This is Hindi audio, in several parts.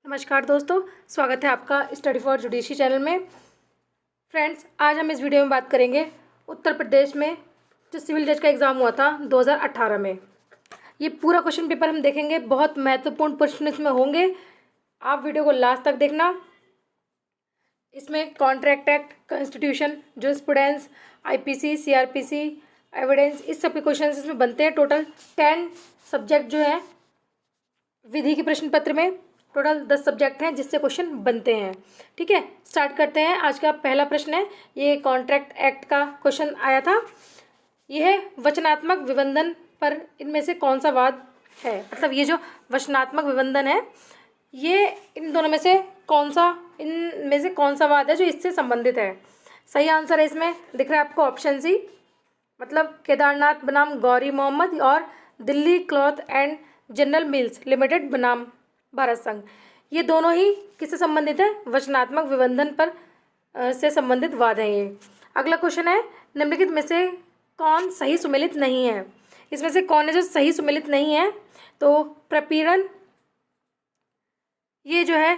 नमस्कार दोस्तों, स्वागत है आपका स्टडी फॉर जुडिशरी चैनल में। फ्रेंड्स, आज हम इस वीडियो में बात करेंगे उत्तर प्रदेश में जो सिविल जज का एग्ज़ाम हुआ था 2018 में। ये पूरा क्वेश्चन पेपर हम देखेंगे, बहुत महत्वपूर्ण प्रश्न इसमें होंगे। आप वीडियो को लास्ट तक देखना। इसमें contract act, constitution, jurisprudence, IPC, CrPC, evidence, इस सब के क्वेश्चन इसमें बनते हैं। टोटल 10 सब्जेक्ट जो है विधि के प्रश्न पत्र में टोटल 10 सब्जेक्ट हैं जिससे क्वेश्चन बनते हैं। ठीक है, स्टार्ट करते हैं। आज का पहला प्रश्न है, ये कॉन्ट्रैक्ट एक्ट का क्वेश्चन आया था। यह है वचनात्मक विबंधन पर इनमें से कौन सा वाद है। मतलब ये जो वचनात्मक विबंधन है, ये इन दोनों में से कौन सा वाद है जो इससे संबंधित है। सही आंसर है इसमें दिख रहा है आपको ऑप्शन सी, मतलब केदारनाथ बनाम गौरी मोहम्मद और Delhi cloth and general mills limited बनाम भारत संघ। ये दोनों ही किससे संबंधित है? वचनात्मक विबंधन पर से संबंधित वाद है ये। अगला क्वेश्चन है, निम्नलिखित में से कौन सही सुमेलित नहीं है। इसमें से कौन है जो सही सुमेलित नहीं है? तो प्रपीड़न, ये जो है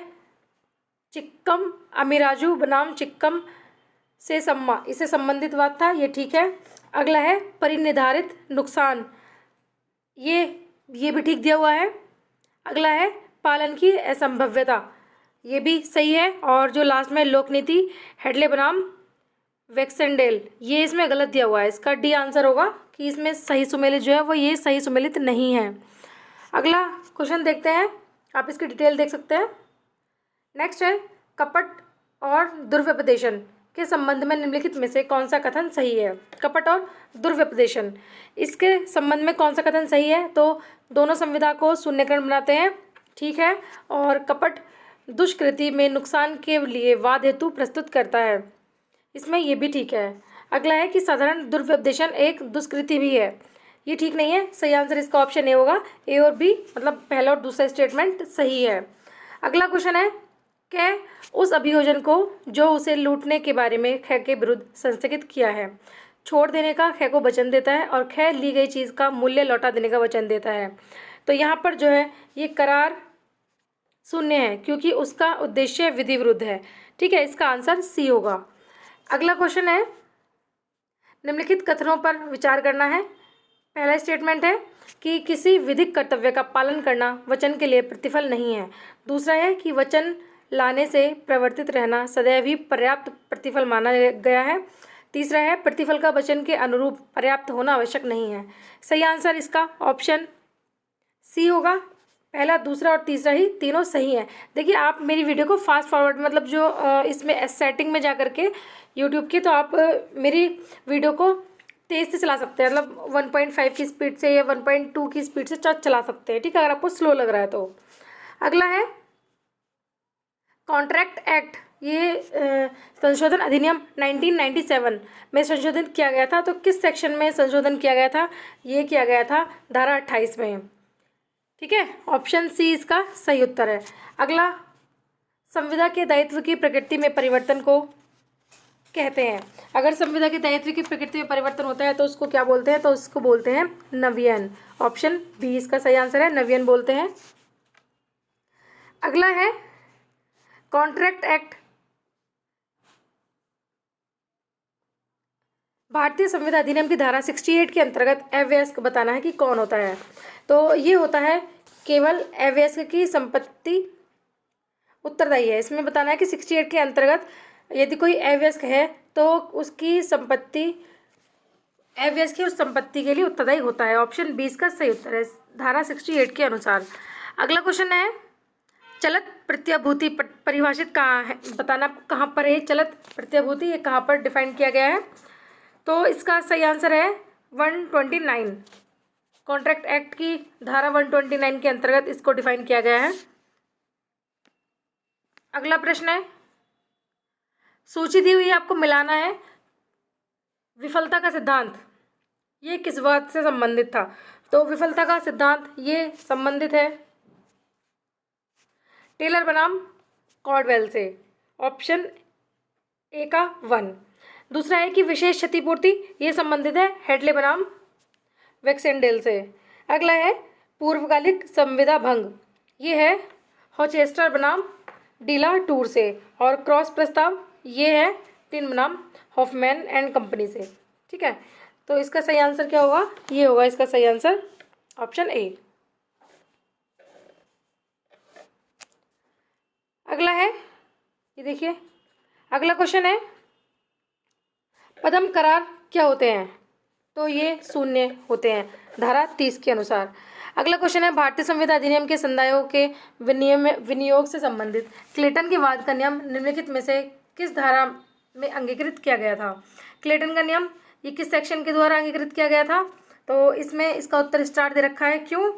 चिक्कम अमीराजू बनाम चिक्कम से सम्मा, इससे संबंधित वाद था, ये ठीक है। अगला है परिनिर्धारित नुकसान, ये भी ठीक दिया हुआ है। अगला है पालन की असंभव्यता, ये भी सही है। और जो लास्ट में लोकनीति हेडले बनाम वैक्सेंडेल, ये इसमें गलत दिया हुआ है। इसका डी आंसर होगा कि इसमें सही सुमेलित जो है वो ये सही सुमेलित नहीं है। अगला क्वेश्चन देखते हैं, आप इसकी डिटेल देख सकते हैं। नेक्स्ट है कपट और दुर्व्यपदेशन के संबंध में निम्नलिखित में से कौन सा कथन सही है। कपट और दुर्व्यपदेशन, इसके संबंध में कौन सा कथन सही है? तो दोनों संविदा को शून्यकरण बनाते हैं, ठीक है। और कपट दुष्कृति में नुकसान के लिए वाद हेतु प्रस्तुत करता है, इसमें ये भी ठीक है। अगला है कि साधारण दुर्व्यपदेशन एक दुष्कृति भी है, ये ठीक नहीं है। सही आंसर इसका ऑप्शन ए होगा। ए और बी, मतलब पहला और दूसरा स्टेटमेंट सही है। अगला क्वेश्चन है, कै उस अभियोजन को जो उसे लूटने के बारे में ख के विरुद्ध संस्थगित किया है, छोड़ देने का ख को वचन देता है और ख ली गई चीज़ का मूल्य लौटा देने का वचन देता है। तो यहाँ पर जो है ये करार शून्य है क्योंकि उसका उद्देश्य विधि विरुद्ध है, ठीक है। इसका आंसर सी होगा। अगला क्वेश्चन है, निम्नलिखित कथनों पर विचार करना है। पहला स्टेटमेंट है कि किसी विधिक कर्तव्य का पालन करना वचन के लिए प्रतिफल नहीं है। दूसरा है कि वचन लाने से प्रवर्तित रहना सदैव ही पर्याप्त प्रतिफल माना गया है। तीसरा है प्रतिफल का वचन के अनुरूप पर्याप्त होना आवश्यक नहीं है। सही आंसर इसका ऑप्शन सी होगा। पहला, दूसरा और तीसरा ही तीनों सही हैं। देखिए, आप मेरी वीडियो को फास्ट फॉरवर्ड, मतलब जो इसमें सेटिंग में जा करके यूट्यूब की, तो आप मेरी वीडियो को तेज़ से चला सकते हैं, मतलब 1.5 की स्पीड से या 1.2 की स्पीड से चला सकते हैं, ठीक है, अगर आपको स्लो लग रहा है तो। अगला है कॉन्ट्रैक्ट एक्ट, ये संशोधन अधिनियम 1997 में संशोधित किया गया था। तो किस सेक्शन में संशोधन किया गया था? ये किया गया था धारा 28 में, ठीक है। ऑप्शन सी इसका सही उत्तर है। अगला, संविदा के दायित्व की प्रकृति में परिवर्तन को कहते हैं। अगर संविदा के दायित्व की प्रकृति में परिवर्तन होता है तो उसको क्या बोलते हैं? तो उसको बोलते हैं नवीन। ऑप्शन बी इसका सही आंसर है, नवीन बोलते हैं। अगला है कॉन्ट्रैक्ट एक्ट, भारतीय संविदा अधिनियम की धारा 68 के अंतर्गत अवयस्क बताना है कि कौन होता है। तो ये होता है केवल अवयस्क की संपत्ति उत्तरदायी है। इसमें बताना है कि 68 के अंतर्गत यदि कोई अवयस्क है तो उसकी संपत्ति, अवयस्क की उस संपत्ति के लिए उत्तरदायी होता है। ऑप्शन 20 का सही उत्तर है धारा 68 के अनुसार। अगला क्वेश्चन है, चलत प्रत्याभूति परिभाषित कहाँ है, बताना कहाँ पर है चलत प्रत्याभूति, ये कहाँ पर डिफाइन किया गया है? तो इसका सही आंसर है 129, कॉन्ट्रैक्ट एक्ट की धारा 129 के अंतर्गत इसको डिफाइन किया गया है। अगला प्रश्न है, सूची दी हुई है, आपको मिलाना है। विफलता का सिद्धांत, ये किस बात से संबंधित था? तो विफलता का सिद्धांत ये संबंधित है टेलर बनाम कॉर्डवेल से। ऑप्शन ए का 1। दूसरा है कि विशेष क्षतिपूर्ति, ये संबंधित है हेडले बनाम वैक्सेंडेल से। अगला है पूर्वकालिक संविदा भंग, ये है हॉचेस्टर बनाम डीला टूर से, और क्रॉस प्रस्ताव ये है टिन बनाम हॉफमैन एंड कंपनी से। ठीक है, तो इसका सही आंसर क्या होगा? ये होगा इसका सही आंसर ऑप्शन ए। अगला है, ये देखिए, अगला क्वेश्चन है पदम करार क्या होते हैं? तो ये शून्य होते हैं धारा 30 के अनुसार। अगला क्वेश्चन है भारतीय संविदा अधिनियम के संदायों के विनियोग से संबंधित क्लेटन के वाद का नियम निम्नलिखित में से किस धारा में अंगीकृत किया गया था? क्लेटन का नियम ये किस सेक्शन के द्वारा अंगीकृत किया गया था? तो इसमें इसका उत्तर स्टार दे रखा है। क्यों?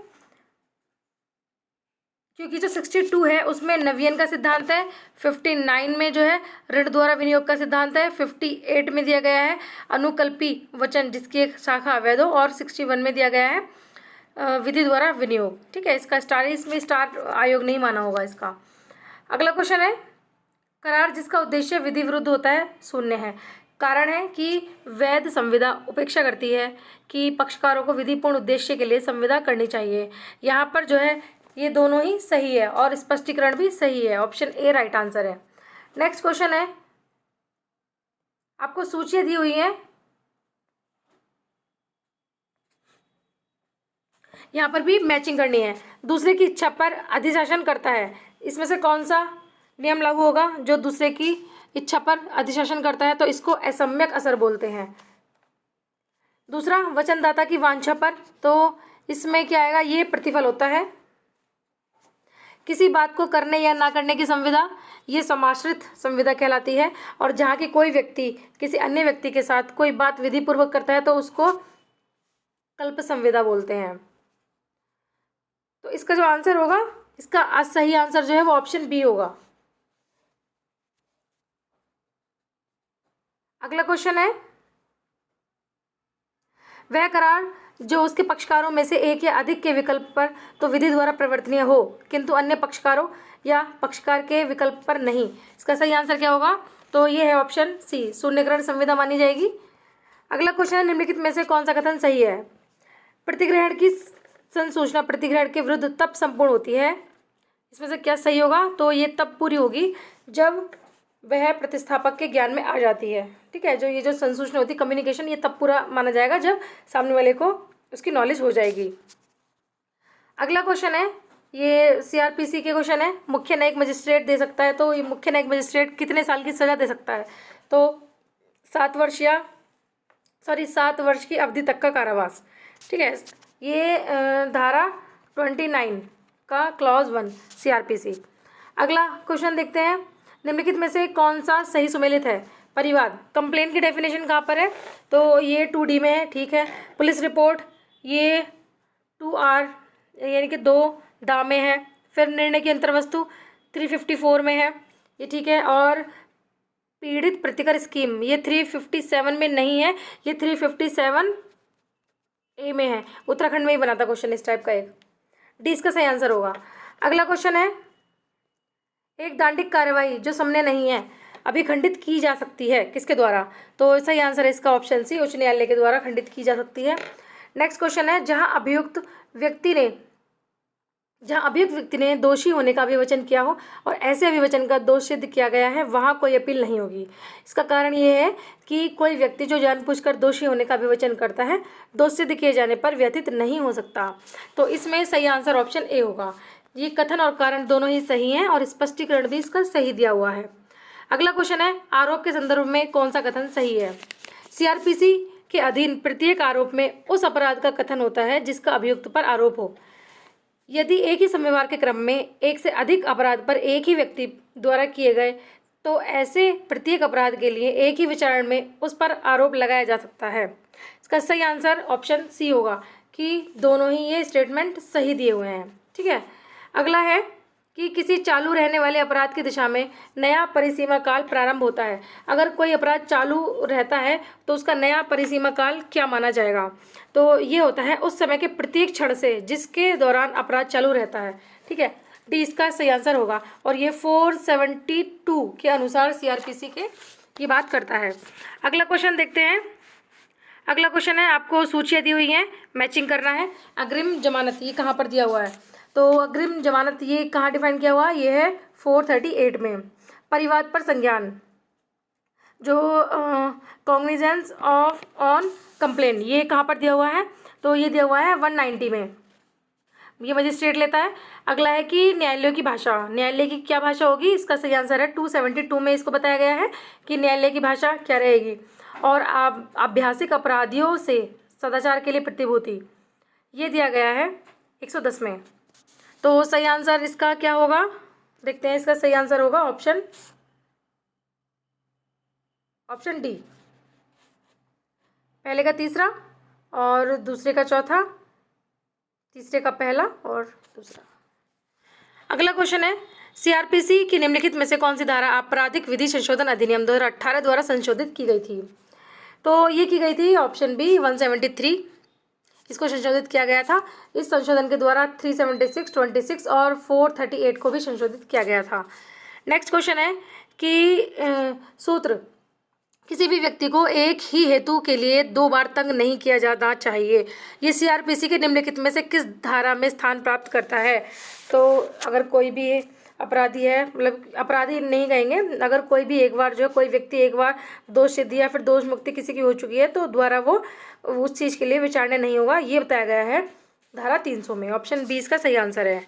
क्योंकि जो 62 है उसमें नवीन का सिद्धांत है, 59 में जो है ऋण द्वारा विनियोग का सिद्धांत है, 58 में दिया गया है अनुकल्पी वचन जिसकी एक शाखा अवैध हो, और 61 में दिया गया है विधि द्वारा विनियोग। ठीक है, इसका स्टार, इसमें स्टार आयोग नहीं माना होगा इसका। अगला क्वेश्चन है करार जिसका उद्देश्य विधि विरुद्ध होता है शून्य है। कारण है कि वैध संविदा उपेक्षा करती है कि पक्षकारों को विधिपूर्ण उद्देश्य के लिए संविदा करनी चाहिए। यहाँ पर जो है ये दोनों ही सही है और स्पष्टीकरण भी सही है। ऑप्शन ए राइट आंसर है। नेक्स्ट क्वेश्चन है, आपको सूचियां दी हुई हैं, यहाँ पर भी मैचिंग करनी है। दूसरे की इच्छा पर अधिशासन करता है, इसमें से कौन सा नियम लागू होगा जो दूसरे की इच्छा पर अधिशासन करता है? तो इसको असम्यक असर बोलते हैं। दूसरा वचनदाता की वांछा पर, तो इसमें क्या आएगा? ये प्रतिफल होता है। किसी बात को करने या ना करने की संविदा ये समाश्रित संविदा कहलाती है, और जहाँ की कोई व्यक्ति किसी अन्य व्यक्ति के साथ कोई बात विधिपूर्वक करता है तो उसको कल्प संविदा बोलते हैं। तो इसका जो आंसर होगा, इसका सही आंसर जो है वो ऑप्शन बी होगा। अगला क्वेश्चन है वह करार जो उसके पक्षकारों में से एक या अधिक के विकल्प पर तो विधि द्वारा प्रवर्तनीय हो किंतु अन्य पक्षकारों या पक्षकार के विकल्प पर नहीं। इसका सही आंसर क्या होगा? तो ये है ऑप्शन सी, शून्यग्रहण संविदा मानी जाएगी। अगला क्वेश्चन है निम्नलिखित में से कौन सा कथन सही है? प्रतिग्रहण की संसूचना प्रतिग्रहण के विरुद्ध तब संपूर्ण होती है, इसमें से क्या सही होगा? तो ये तब पूरी होगी जब वह प्रतिस्थापक के ज्ञान में आ जाती है। ठीक है, जो ये जो संसूचना होती है कम्युनिकेशन, ये तब पूरा माना जाएगा जब सामने वाले को उसकी नॉलेज हो जाएगी। अगला क्वेश्चन है, ये सीआरपीसी के क्वेश्चन है, मुख्य न्यायिक मजिस्ट्रेट दे सकता है, तो ये मुख्य न्यायिक मजिस्ट्रेट कितने साल की सजा दे सकता है? तो 7 वर्ष की अवधि तक का कारावास। ठीक है, ये धारा 29 का क्लॉज 1 सीआरपीसी। अगला क्वेश्चन देखते हैं, निम्नलिखित में से कौन सा सही सुमेलित है? परिवाद, कंप्लेन की डेफिनेशन कहाँ पर है? तो ये 2D में है। ठीक है, पुलिस रिपोर्ट ये 2R यानी कि 2 दा में है। फिर निर्णय की अंतर्वस्तु 354 में है ये। ठीक है, और पीड़ित प्रतिकर स्कीम ये 357 में नहीं है, ये 357A में है। उत्तराखंड में ही बना था क्वेश्चन इस टाइप का एक। डी इसका सही आंसर होगा। अगला क्वेश्चन है, एक दांडिक कार्यवाही जो सामने नहीं है अभी खंडित की जा सकती है किसके द्वारा? तो सही आंसर है इसका ऑप्शन सी, उच्च न्यायालय के द्वारा खंडित की जा सकती है। नेक्स्ट क्वेश्चन है, जहां अभियुक्त व्यक्ति ने दोषी होने का अभिवचन किया हो और ऐसे अभिवचन का दोष सिद्ध किया गया है वहां कोई अपील नहीं होगी। इसका कारण ये है कि कोई व्यक्ति जो जानबूझकर दोषी होने का अभिवचन करता है दोष सिद्ध किए जाने पर व्यथित नहीं हो सकता। तो इसमें सही आंसर ऑप्शन ए होगा। ये कथन और कारण दोनों ही सही हैं और स्पष्टीकरण भी इसका सही दिया हुआ है। अगला क्वेश्चन है, आरोप के संदर्भ में कौन सा कथन सही है? सीआरपीसी के अधीन प्रत्येक आरोप में उस अपराध का कथन होता है जिसका अभियुक्त पर आरोप हो। यदि एक ही समयवार के क्रम में एक से अधिक अपराध पर एक ही व्यक्ति द्वारा किए गए तो ऐसे प्रत्येक अपराध के लिए एक ही विचारण में उस पर आरोप लगाया जा सकता है। इसका सही आंसर ऑप्शन सी होगा कि दोनों ही ये स्टेटमेंट सही दिए हुए हैं। ठीक है, अगला है कि किसी चालू रहने वाले अपराध की दिशा में नया परिसीमा काल प्रारंभ होता है। अगर कोई अपराध चालू रहता है तो उसका नया परिसीमा काल क्या माना जाएगा? तो ये होता है उस समय के प्रत्येक क्षण से जिसके दौरान अपराध चालू रहता है। ठीक है, डी इसका सही आंसर होगा और ये 472 के अनुसार सीआरपीसी के ये बात करता है। अगला क्वेश्चन देखते हैं। अगला क्वेश्चन है, आपको सूचियाँ दी हुई हैं, मैचिंग करना है। अग्रिम जमानत ये कहाँ पर दिया हुआ है? तो अग्रिम जमानत ये कहाँ डिफाइन किया हुआ, ये है 438 में। परिवाद पर संज्ञान, जो कॉग्निजेंस ऑफ ऑन कंप्लेन, ये कहाँ पर दिया हुआ है, तो ये दिया हुआ है 190 में, ये मजिस्ट्रेट लेता है। अगला है कि न्यायालयों की भाषा, न्यायालय की क्या भाषा होगी, इसका सही आंसर है 272 में इसको बताया गया है कि न्यायालय की भाषा क्या रहेगी। और आभ्यासिक अपराधियों से सदाचार के लिए प्रतिभूति, ये दिया गया है 110 में। तो सही आंसर इसका क्या होगा, देखते हैं, इसका सही आंसर होगा ऑप्शन डी, पहले का तीसरा और दूसरे का चौथा, तीसरे का पहला और दूसरा। अगला क्वेश्चन है, सीआरपीसी की निम्नलिखित में से कौन सी धारा आपराधिक विधि संशोधन अधिनियम 2018 द्वारा संशोधित की गई थी, तो ये की गई थी ऑप्शन बी 173, इसको संशोधित किया गया था। इस संशोधन के द्वारा 376, 26 और 438 को भी संशोधित किया गया था। नेक्स्ट क्वेश्चन है कि सूत्र, किसी भी व्यक्ति को एक ही हेतु के लिए 2 बार तंग नहीं किया जाना चाहिए, ये सीआरपीसी के निम्नलिखित में से किस धारा में स्थान प्राप्त करता है। तो अगर कोई भी अपराधी है, मतलब अपराधी नहीं कहेंगे, अगर कोई भी एक बार जो है, कोई व्यक्ति एक बार दोष सिद्धि या फिर दोष मुक्ति किसी की हो चुकी है, तो दोबारा वो उस चीज़ के लिए विचारणीय नहीं होगा, ये बताया गया है धारा 300 में। ऑप्शन 20 का सही आंसर है।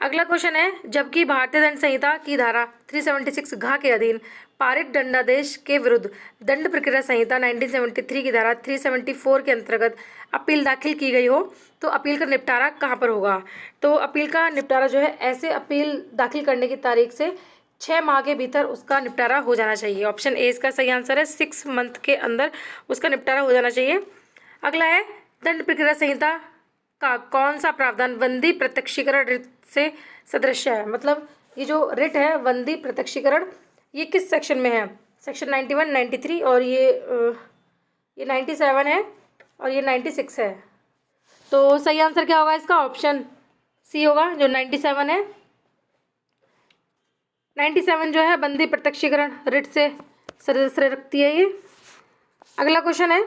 अगला क्वेश्चन है, जबकि भारतीय दंड संहिता की धारा 376 घ के अधीन पारित दंडादेश के विरुद्ध दंड प्रक्रिया संहिता 1973 की धारा 374 के अंतर्गत अपील दाखिल की गई हो, तो अपील का निपटारा कहाँ पर होगा। तो अपील का निपटारा जो है, ऐसे अपील दाखिल करने की तारीख से 6 माह के भीतर उसका निपटारा हो जाना चाहिए। ऑप्शन ए इसका सही आंसर है, 6 मंथ के अंदर उसका निपटारा हो जाना चाहिए। अगला है, दंड प्रक्रिया संहिता का कौन सा प्रावधान बंदी प्रत्यक्षीकरण रिट से सदृश है, मतलब ये जो रिट है बंदी प्रत्यक्षीकरण, ये किस सेक्शन में है, सेक्शन 91, 93 और ये 97 है और ये 96 है। तो सही आंसर क्या होगा इसका, ऑप्शन सी होगा, जो 97 है। 97 जो है बंदी प्रत्यक्षीकरण रिट से सदस्य रखती है ये। अगला क्वेश्चन है,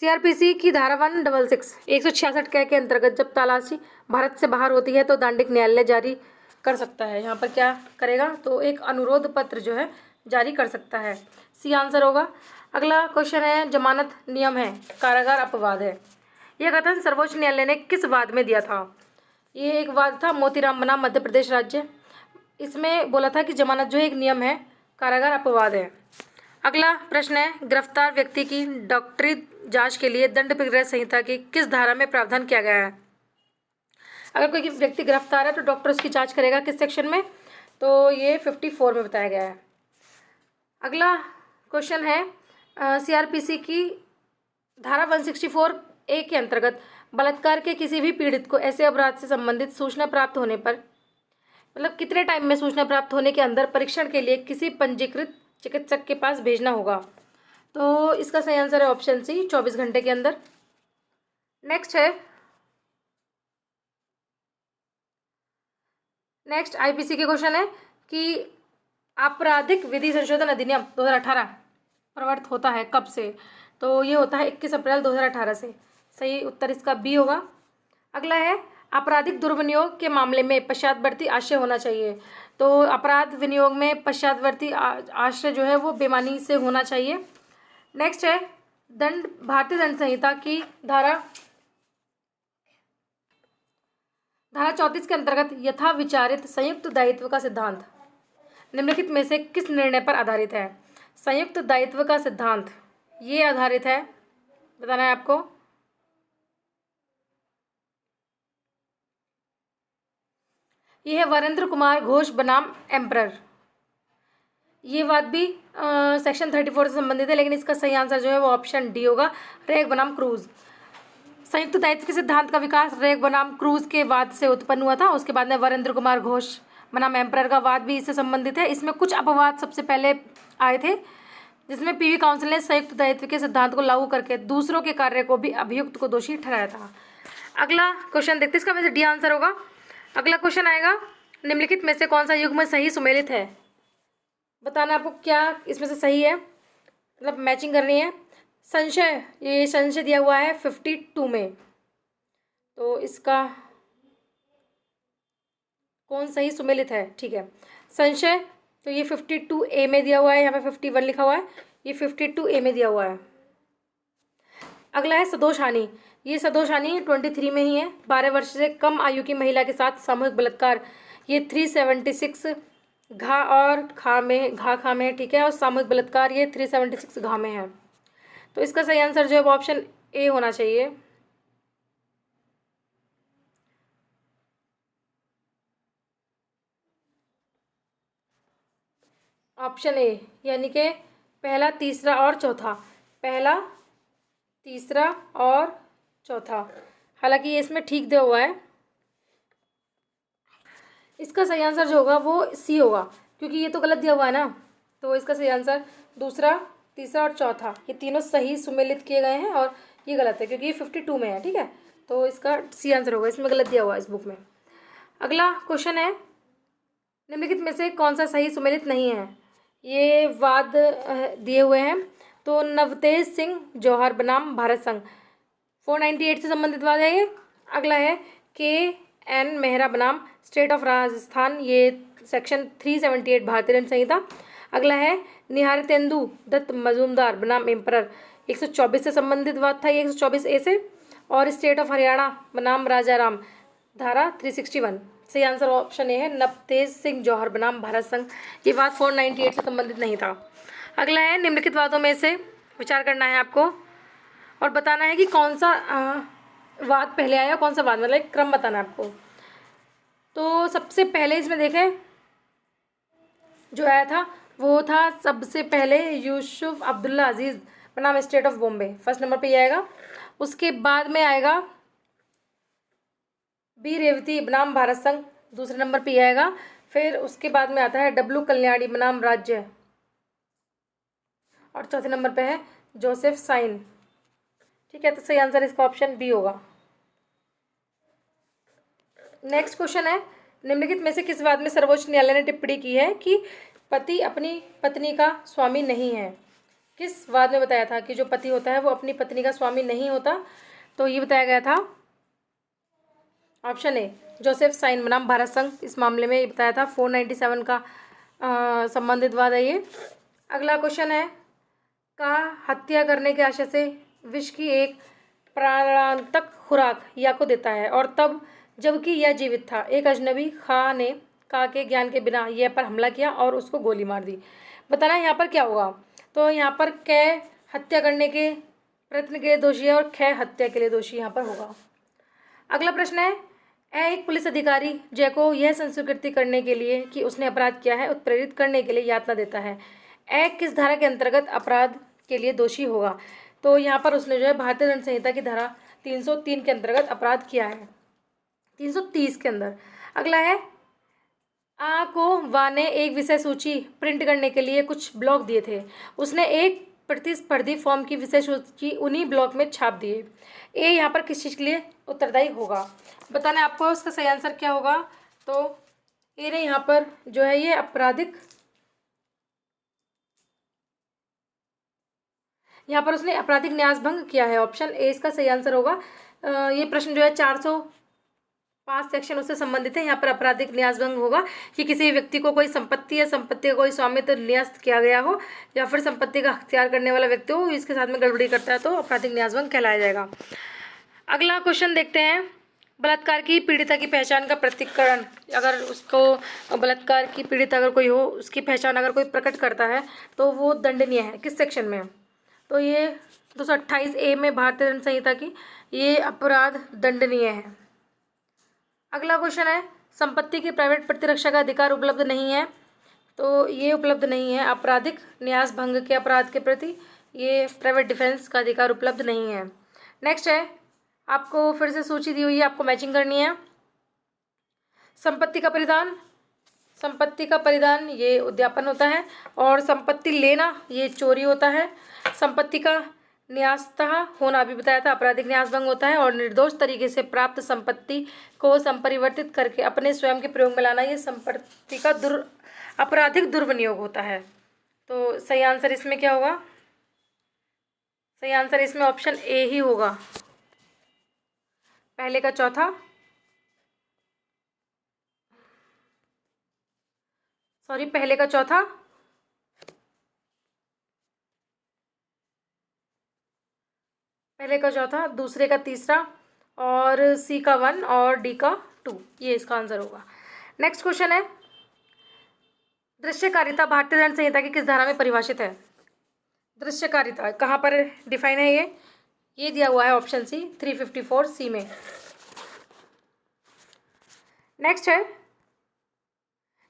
सीआरपीसी की धारा 166 के अंतर्गत जब तलाशी भारत से बाहर होती है तो दांडिक न्यायालय जारी कर सकता है, यहाँ पर क्या करेगा, तो एक अनुरोध पत्र जो है जारी कर सकता है, सी आंसर होगा। अगला क्वेश्चन है, जमानत नियम है, कारागार अपवाद है, यह कथन सर्वोच्च न्यायालय ने किस वाद में दिया था। ये एक वाद था मोतीराम बनाम मध्य प्रदेश राज्य, इसमें बोला था कि जमानत जो है एक नियम है, कारागार अपवाद है। अगला प्रश्न है, गिरफ्तार व्यक्ति की डॉक्टरी जांच के लिए दंड प्रक्रिया संहिता की किस धारा में प्रावधान किया गया है। अगर कोई व्यक्ति गिरफ्तार है तो डॉक्टर उसकी जांच करेगा, किस सेक्शन में, तो ये 54 में बताया गया है। अगला क्वेश्चन है, सीआरपीसी की धारा 164 ए के अंतर्गत बलात्कार के किसी भी पीड़ित को ऐसे अपराध से संबंधित सूचना प्राप्त होने पर, मतलब कितने टाइम में सूचना प्राप्त होने के अंदर परीक्षण के लिए किसी पंजीकृत चिकित्सक के पास भेजना होगा, तो इसका सही आंसर है ऑप्शन सी, 24 घंटे के अंदर। नेक्स्ट आईपीसी के क्वेश्चन है कि आपराधिक विधि संशोधन अधिनियम 2018 प्रवर्तित होता है कब से, तो ये होता है 21 अप्रैल 2018 से, सही उत्तर इसका बी होगा। अगला है, आपराधिक दुर्विनियोग के मामले में पश्चातवर्ती आश्रय होना चाहिए, तो अपराध विनियोग में पश्चातवर्ती आश्रय जो है वो बेमानी से होना चाहिए। नेक्स्ट है, भारतीय दंड संहिता की धारा 34 के अंतर्गत यथा विचारित संयुक्त दायित्व का सिद्धांत निम्नलिखित में से किस निर्णय पर आधारित है। संयुक्त दायित्व का सिद्धांत ये आधारित है, बताना है आपको, ये है वरेंद्र कुमार घोष बनाम एम्परर। ये बात भी सेक्शन 34 से संबंधित है, लेकिन इसका सही आंसर जो है वो ऑप्शन डी होगा, रेग बनाम क्रूज। संयुक्त दायित्व के सिद्धांत का विकास रेग बनाम क्रूज के वाद से उत्पन्न हुआ था, उसके बाद में वरेंद्र कुमार घोष बनाम एम्परर का वाद भी इससे संबंधित है। इसमें कुछ अपवाद सबसे पहले आए थे, जिसमें पीवी काउंसिल ने संयुक्त दायित्व के सिद्धांत को लागू करके दूसरों के कार्य को भी अभियुक्त को दोषी ठहराया था। अगला क्वेश्चन देखते हैं, इसका वैसे डी आंसर होगा। अगला क्वेश्चन आएगा, निम्नलिखित में से कौन सा युग्म सही सुमेलित है, बताना आपको क्या इसमें से सही है, मतलब मैचिंग करनी है। संशय, ये संशय दिया हुआ है 52 में, तो इसका कौन सही सुमेलित है? ठीक है। संशय, तो ये 52A में दिया हुआ है, यहाँ पे 51 लिखा हुआ है, ये 52A में दिया हुआ है। अगला है सदोष हानि। ये सदोष हानि 23 में ही है। 12 वर्ष से कम आयु की महिला के साथ सामूहिक बलात्कार, ये 376 घा और खा में, घा खा में है, ठीक है। और सामूहिक बलात्कार ये 376 घा में है। तो इसका सही आंसर जो है वो ऑप्शन ए होना चाहिए। ऑप्शन ए, यानी कि पहला, तीसरा और चौथा। पहला, तीसरा और चौथा। हालांकि ये इसमें ठीक दिया हुआ है। इसका सही आंसर जो होगा वो सी होगा, क्योंकि ये तो गलत दिया हुआ है ना। तो इसका सही आंसर दूसरा, तीसरा और चौथा, ये तीनों सही सुमेलित किए गए हैं और ये गलत है क्योंकि ये 52 में है, ठीक है। तो इसका सी आंसर होगा, इसमें गलत दिया हुआ है इस बुक में। अगला क्वेश्चन है, निम्नलिखित में से कौन सा सही सुमेलित नहीं है? ये वाद दिए हुए हैं। तो नवतेज सिंह जौहर बनाम भारत संघ 498 से संबंधित वाद है ये। अगला है KN मेहरा बनाम स्टेट ऑफ राजस्थान, ये सेक्शन 378 भारतीय दंड संहिता। अगला है निहारितेंदु दत्त मजूमदार बनाम एम्परर, 124 से संबंधित वाद था ये, 124A से। और स्टेट ऑफ हरियाणा बनाम राजा राम, धारा 361। सही आंसर ऑप्शन ए है, नवतेज सिंह जौहर बनाम भारत संघ। ये वाद 498 से संबंधित नहीं था। अगला है, निम्नलिखित वादों में से विचार करना है आपको और बताना है कि कौन सा वाद पहले आया, कौन सा वाद, मतलब एक क्रम बताना है आपको। तो सबसे पहले इसमें देखें जो आया था वो था सबसे पहले यूसुफ अब्दुल्ला अजीज़ बनाम state of Bombay, first number पे ये आएगा। उसके बाद में आएगा बी रेवती बनाम भारत संघ, दूसरे नंबर पे ये आएगा। फिर उसके बाद में आता है W कल्याणी बनाम राज्य, और चौथे नंबर पे है जोसेफ साइन, ठीक है। तो सही आंसर इसका ऑप्शन बी होगा। नेक्स्ट क्वेश्चन है, निम्नलिखित में से किस वाद में सर्वोच्च न्यायालय ने टिप्पणी की है कि पति अपनी पत्नी का स्वामी नहीं है? किस वाद में बताया था कि जो पति होता है वो अपनी पत्नी का स्वामी नहीं होता? तो ये बताया गया था ऑप्शन ए, जोसेफ साइन बनाम भारत संघ, इस मामले में ये बताया था। 497 का संबंधित वाद है ये। अगला क्वेश्चन है, का हत्या करने के आशय से विष की एक प्राणांतक खुराक या को देता है और तब जबकि यह जीवित था, एक अजनबी खां ने का के ज्ञान के बिना यह पर हमला किया और उसको गोली मार दी। बताना यहाँ पर क्या होगा? तो यहाँ पर कै हत्या करने के प्रयत्न के लिए दोषी है और खे हत्या के लिए दोषी यहाँ पर होगा। अगला प्रश्न है, एक पुलिस अधिकारी जय को यह संस्वीकृति करने के लिए कि उसने अपराध किया है उत्प्रेरित करने के लिए यातना देता है। किस धारा के अंतर्गत अपराध के लिए दोषी होगा? तो यहाँ पर उसने जो है भारतीय दंड संहिता की धारा 303 के अंतर्गत अपराध किया है, 330 के अंदर। अगला है, को वा ने एक विषय सूची प्रिंट करने के लिए कुछ ब्लॉक दिए थे, उसने एक प्रतिस्पर्धी फॉर्म की विषय सूची उन्हीं ब्लॉक में छाप दिए। यहाँ पर किस चीज़ के लिए उत्तरदायी होगा? बताना है आपको उसका सही आंसर क्या होगा। तो ए ने यहाँ पर जो है ये आपराधिक, यहाँ पर उसने आपराधिक न्यास भंग किया है, ऑप्शन ए इसका सही आंसर होगा। ये प्रश्न जो है 405 सेक्शन उससे संबंधित है। यहाँ पर आपराधिक न्यास भंग होगा कि किसी व्यक्ति को कोई संपत्ति या संपत्ति का कोई स्वामित्व न्यस्त किया गया हो या फिर संपत्ति का अख्तियार करने वाला व्यक्ति हो, इसके साथ में गड़बड़ी करता है तो आपराधिक न्यास भंग कहलाया जाएगा। अगला क्वेश्चन देखते हैं, बलात्कार की पीड़िता की पहचान का प्रकटीकरण, अगर उसको बलात्कार की पीड़िता अगर कोई हो उसकी पहचान अगर कोई प्रकट करता है तो वो दंडनीय है, किस सेक्शन में? तो ये 228A में भारतीय दंड संहिता की ये अपराध दंडनीय है। अगला क्वेश्चन है, संपत्ति के प्राइवेट प्रतिरक्षा का अधिकार उपलब्ध नहीं है, तो ये उपलब्ध नहीं है। आपराधिक न्यास भंग के अपराध के प्रति ये प्राइवेट डिफेंस का अधिकार उपलब्ध नहीं है। नेक्स्ट है, आपको फिर से सूची दी हुई है, आपको मैचिंग करनी है। संपत्ति का परिधान, संपत्ति का परिधान ये उद्यापन होता है और संपत्ति लेना ये चोरी होता है। संपत्ति का न्यासतः होना अभी बताया था आपराधिक न्यास भंग होता है, और निर्दोष तरीके से प्राप्त संपत्ति को संपरिवर्तित करके अपने स्वयं के प्रयोग में लाना ये संपत्ति का आपराधिक दुर्विनियोग होता है। तो सही आंसर इसमें क्या होगा? सही आंसर इसमें ऑप्शन ए ही होगा। पहले का चौथा, सॉरी पहले का चौथा, पहले का चौथा, दूसरे का तीसरा, और सी का 1 और डी का 2, ये इसका आंसर होगा। नेक्स्ट क्वेश्चन है, दृश्यकारिता भारतीय दंड संहिता की किस धारा में परिभाषित है? दृश्यकारिता कहाँ पर डिफाइन है? ये दिया हुआ है ऑप्शन सी 354 सी में। नेक्स्ट है,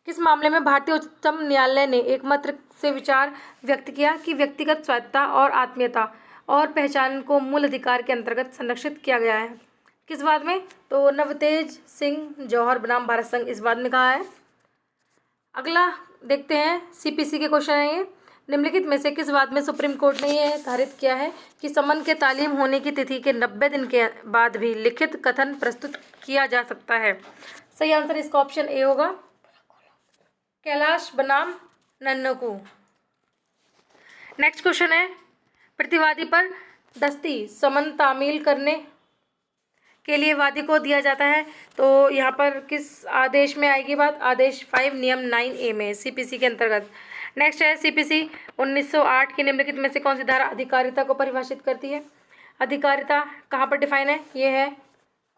किस मामले में भारतीय उच्चतम न्यायालय ने एकमत से विचार व्यक्त किया कि व्यक्तिगत स्वायत्तता और आत्मीयता और पहचान को मूल अधिकार के अंतर्गत संरक्षित किया गया है? किस बात में? तो नवतेज सिंह जौहर बनाम भारत संघ, इस बात में कहा है। अगला देखते हैं, सीपीसी के क्वेश्चन है ये। निम्नलिखित में से किस बात में सुप्रीम कोर्ट ने यह निर्धारित किया है कि समन के तालीम होने की तिथि के 90 दिन के बाद भी लिखित कथन प्रस्तुत किया जा सकता है? सही आंसर इसका ऑप्शन ए होगा, कैलाश बनाम नन्नकू। नेक्स्ट क्वेश्चन है, प्रतिवादी पर दस्ती समन तामील करने के लिए वादी को दिया जाता है, तो यहाँ पर किस आदेश में आएगी बात? आदेश 5 नियम 9A में, सीपीसी के अंतर्गत। नेक्स्ट है, सीपीसी 1908 की निम्नलिखित में से कौन सी धारा अधिकारिता को परिभाषित करती है? अधिकारिता कहाँ पर डिफाइन है? ये है,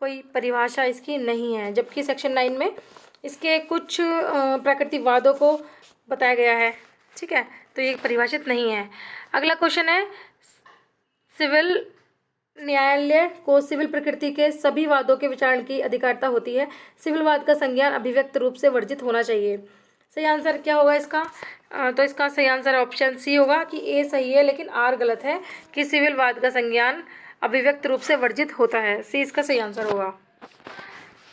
कोई परिभाषा इसकी नहीं है, जबकि सेक्शन 9 में इसके कुछ प्रकृतिवादों को बताया गया है। ठीक है, तो ये परिभाषित नहीं है। अगला क्वेश्चन है, सिविल न्यायालय को सिविल प्रकृति के सभी वादों के विचारण की अधिकारिता होती है। सिविल वाद का संज्ञान अभिव्यक्त रूप से वर्जित होना चाहिए। सही आंसर क्या होगा इसका? तो इसका सही आंसर ऑप्शन सी होगा कि ए सही है लेकिन आर गलत है, कि सिविल वाद का संज्ञान अभिव्यक्त रूप से वर्जित होता है। सी इसका सही आंसर होगा।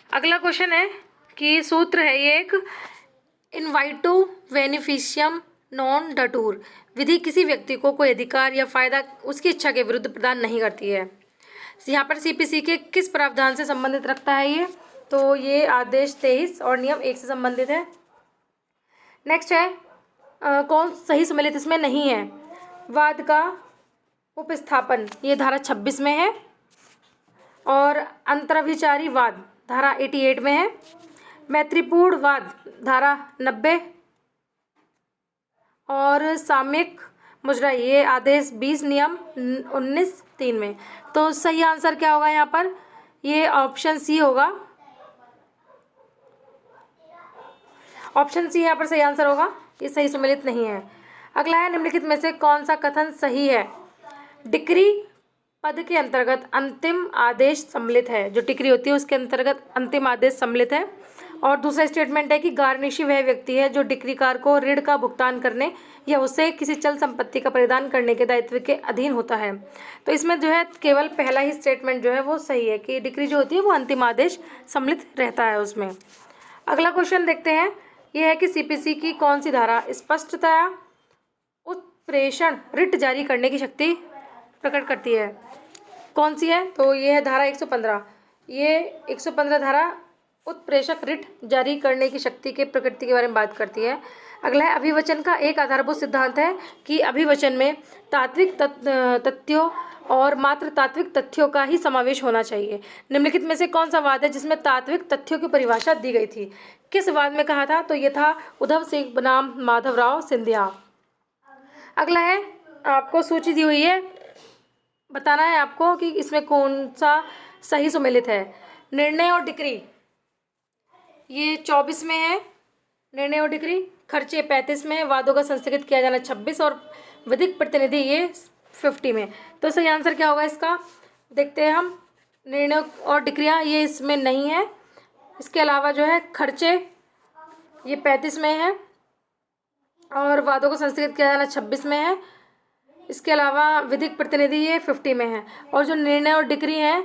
अगला क्वेश्चन है कि सूत्र है ये एक, इनवाइटो बेनिफिशियम नॉन डटूर विधि किसी व्यक्ति को कोई अधिकार या फायदा उसकी इच्छा के विरुद्ध प्रदान नहीं करती है। यहाँ पर सीपीसी के किस प्रावधान से संबंधित रखता है ये? तो ये आदेश 23 और नियम 1 से संबंधित है। नेक्स्ट है, कौन सही सम्मिलित इसमें नहीं है? वाद का उपस्थापन, ये धारा 26 में है, और अंतरभिचारी वाद धारा 88 में है, मैत्रीपूर्ण वाद धारा 90, और सामयिक मुजरा ये आदेश 20 नियम 19(3) में। तो सही आंसर क्या होगा यहाँ पर? ये ऑप्शन सी होगा, ऑप्शन सी यहाँ पर सही आंसर होगा, ये सही सम्मिलित नहीं है। अगला है, निम्नलिखित में से कौन सा कथन सही है? डिक्री पद के अंतर्गत अंतिम आदेश सम्मिलित है। जो डिक्री होती है उसके अंतर्गत अंतिम आदेश सम्मिलित है। और दूसरा स्टेटमेंट है कि गार्निशी वह व्यक्ति है जो डिक्रीकार को ऋण का भुगतान करने या उसे किसी चल संपत्ति का परिधान करने के दायित्व के अधीन होता है। तो इसमें जो है केवल पहला ही स्टेटमेंट जो है वो सही है कि डिक्री जो होती है वो अंतिम आदेश सम्मिलित रहता है उसमें। अगला क्वेश्चन देखते हैं, यह है कि सीपीसी की कौन सी धारा स्पष्टतया उत्प्रेषण रिट जारी करने की शक्ति प्रकट करती है? कौन सी है? तो ये है धारा 115। ये 115 धारा उत्प्रेषक रिट जारी करने की शक्ति के प्रकृति के बारे में बात करती है। अगला है, अभिवचन का एक आधारभूत सिद्धांत है कि अभिवचन में तात्विक तथ्यों और मात्र तात्विक तथ्यों का ही समावेश होना चाहिए। निम्नलिखित में से कौन सा वाद है जिसमें तात्विक तथ्यों की परिभाषा दी गई थी? किस वाद में कहा था? तो ये था उद्धव सिंह बनाम माधवराव सिंधिया। अगला है, आपको सूची दी हुई है, बताना है आपको कि इसमें कौन सा सही सुमेलित है। निर्णय और डिक्री ये 24 में है, निर्णय और डिक्री। खर्चे 35 में है, वादों का संस्थगित किया जाना 26, और विधिक प्रतिनिधि ये 50 में। तो सही आंसर क्या होगा इसका? देखते हैं हम। निर्णय और डिक्रियाँ ये इसमें नहीं है। इसके अलावा जो है खर्चे ये 35 में है, और वादों को संस्थगित किया जाना 26 में है। इसके अलावा विधिक प्रतिनिधि ये 50 में है। और जो निर्णय और डिक्री है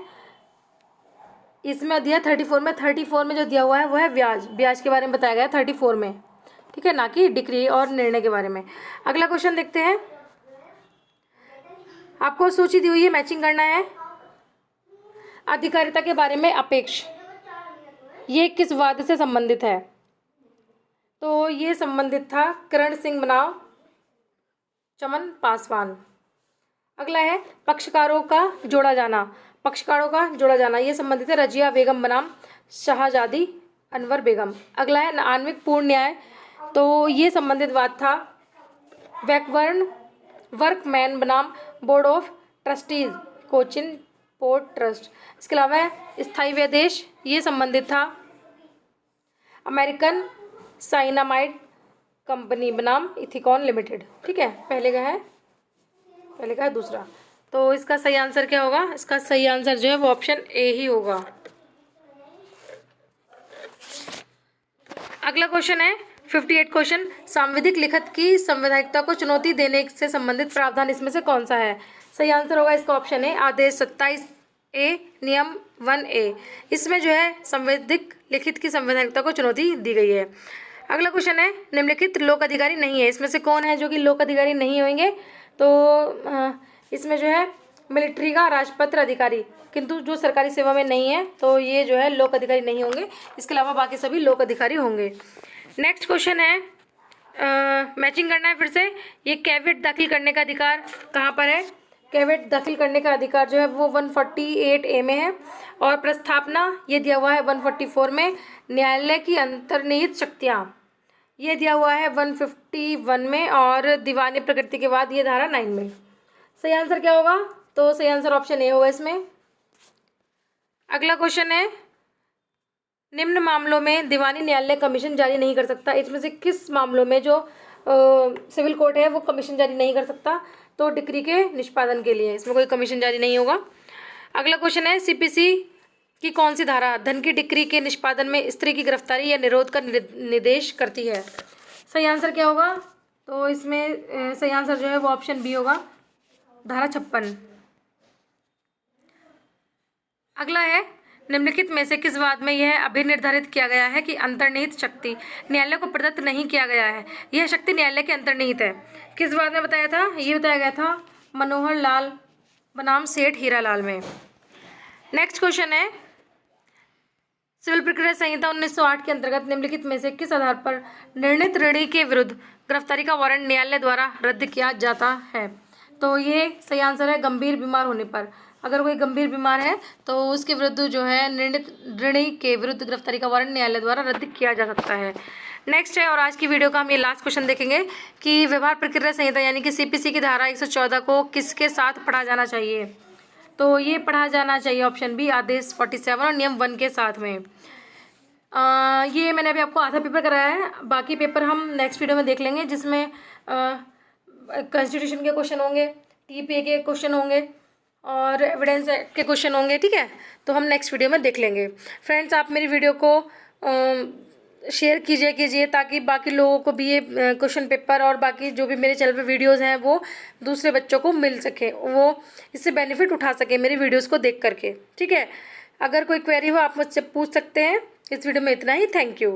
इसमें दिया 34 में। 34 में जो दिया हुआ है वो है ब्याज के बारे में बताया गया है 34 में, ठीक है, ना कि डिक्री और निर्णय के बारे में। अगला क्वेश्चन देखते हैं, आपको सूची दी हुई है, मैचिंग करना है। अधिकारिता के बारे में अपेक्ष ये किस वाद से संबंधित है? तो ये संबंधित था करण सिंह बनाम चमन पासवान। अगला है, पक्षकारों का जोड़ा जाना। पक्षकारों का जोड़ा जाना, ये संबंधित है रजिया बेगम बनाम शाहजादी अनवर बेगम। अगला है आणविक पूर्ण न्याय, तो ये संबंधित वाद था वैकवर्ण वर्कमैन बनाम board of trustees Cochin port trust. इसके अलावा है स्थायी व्यदेश, ये संबंधित था अमेरिकन साइनामाइड कंपनी बनाम इथिकॉन लिमिटेड। ठीक है, पहले का है दूसरा। तो इसका सही आंसर क्या होगा? इसका सही आंसर जो है वो ऑप्शन ए ही होगा। अगला क्वेश्चन है 58 क्वेश्चन, सांविधिक लिखत की संवैधानिकता को चुनौती देने से संबंधित प्रावधान इसमें से कौन सा है? सही आंसर होगा इसका ऑप्शन है आदेश 27A नियम 1A। इसमें जो है संवैधानिक लिखित की संवैधानिकता को चुनौती दी गई है। अगला क्वेश्चन है निम्नलिखित लोक अधिकारी नहीं है, इसमें से कौन है जो कि लोक अधिकारी नहीं होंगे? तो इसमें जो है मिलिट्री का राजपत्र अधिकारी, किंतु जो सरकारी सेवा में नहीं है तो ये जो है लोक अधिकारी नहीं होंगे। इसके अलावा बाकी सभी लोक अधिकारी होंगे। नेक्स्ट क्वेश्चन है मैचिंग करना है फिर से। ये कैविएट दाखिल करने का अधिकार कहाँ पर है? कैविएट दाखिल करने का अधिकार जो है वो 148A में है, और प्रस्थापना ये दिया हुआ है 144 में। न्यायालय की अंतर्निहित शक्तियाँ ये दिया हुआ है 151 में, और दीवानी प्रकृति के बाद ये धारा 9 में। सही आंसर क्या होगा? तो सही आंसर ऑप्शन ए होगा इसमें। अगला क्वेश्चन है निम्न मामलों में दीवानी न्यायालय कमीशन जारी नहीं कर सकता, इसमें से किस मामलों में जो सिविल कोर्ट है वो कमीशन जारी नहीं कर सकता? तो डिक्री के निष्पादन के लिए इसमें कोई कमीशन जारी नहीं होगा। अगला क्वेश्चन है सीपीसी की कौन सी धारा धन की डिक्री के निष्पादन में स्त्री की गिरफ्तारी या निरोध का निर्देश करती है? सही आंसर क्या होगा? तो इसमें सही आंसर जो है वो ऑप्शन बी होगा, धारा 56। अगला है निम्नलिखित में से किस वाद में यह अभिनिर्धारित किया गया है कि अंतर्निहित शक्ति न्यायालय को प्रदत्त नहीं किया गया है, यह शक्ति न्यायालय के अंतर्निहित है? किस वाद में बताया था? ये बताया गया था मनोहर लाल बनाम सेठ हीरालाल में। नेक्स्ट क्वेश्चन है सिविल प्रक्रिया संहिता 1908 के अंतर्गत निम्नलिखित में से किस आधार पर निर्णीत ऋणी के विरुद्ध गिरफ्तारी का वारंट न्यायालय द्वारा रद्द किया जाता है? तो ये सही आंसर है गंभीर बीमार होने पर। अगर कोई गंभीर बीमार है तो उसके विरुद्ध जो है निर्णीत ऋणी के विरुद्ध गिरफ्तारी का वारंट न्यायालय द्वारा रद्द किया जा सकता है। नेक्स्ट है, और आज की वीडियो का हम ये लास्ट क्वेश्चन देखेंगे कि व्यवहार प्रक्रिया संहिता यानी कि सीपीसी की धारा 114 को किसके साथ पढ़ा जाना चाहिए? तो ये पढ़ा जाना चाहिए ऑप्शन बी आदेश 47 और नियम 1 के साथ में। ये मैंने अभी आपको आधा पेपर कराया है, बाकी पेपर हम नेक्स्ट वीडियो में देख लेंगे, जिसमें कॉन्स्टिट्यूशन के क्वेश्चन होंगे, टीपीए के क्वेश्चन होंगे और एविडेंस के क्वेश्चन होंगे। ठीक है, तो हम नेक्स्ट वीडियो में देख लेंगे। फ्रेंड्स, आप मेरी वीडियो को शेयर कीजिए ताकि बाकी लोगों को भी ये क्वेश्चन पेपर और बाकी जो भी मेरे चैनल पे वीडियोस हैं वो दूसरे बच्चों को मिल सके, वो इससे बेनिफिट उठा सके मेरी वीडियोस को देख करके। ठीक है, अगर कोई क्वेरी हो आप मुझसे पूछ सकते हैं। इस वीडियो में इतना ही। Thank you.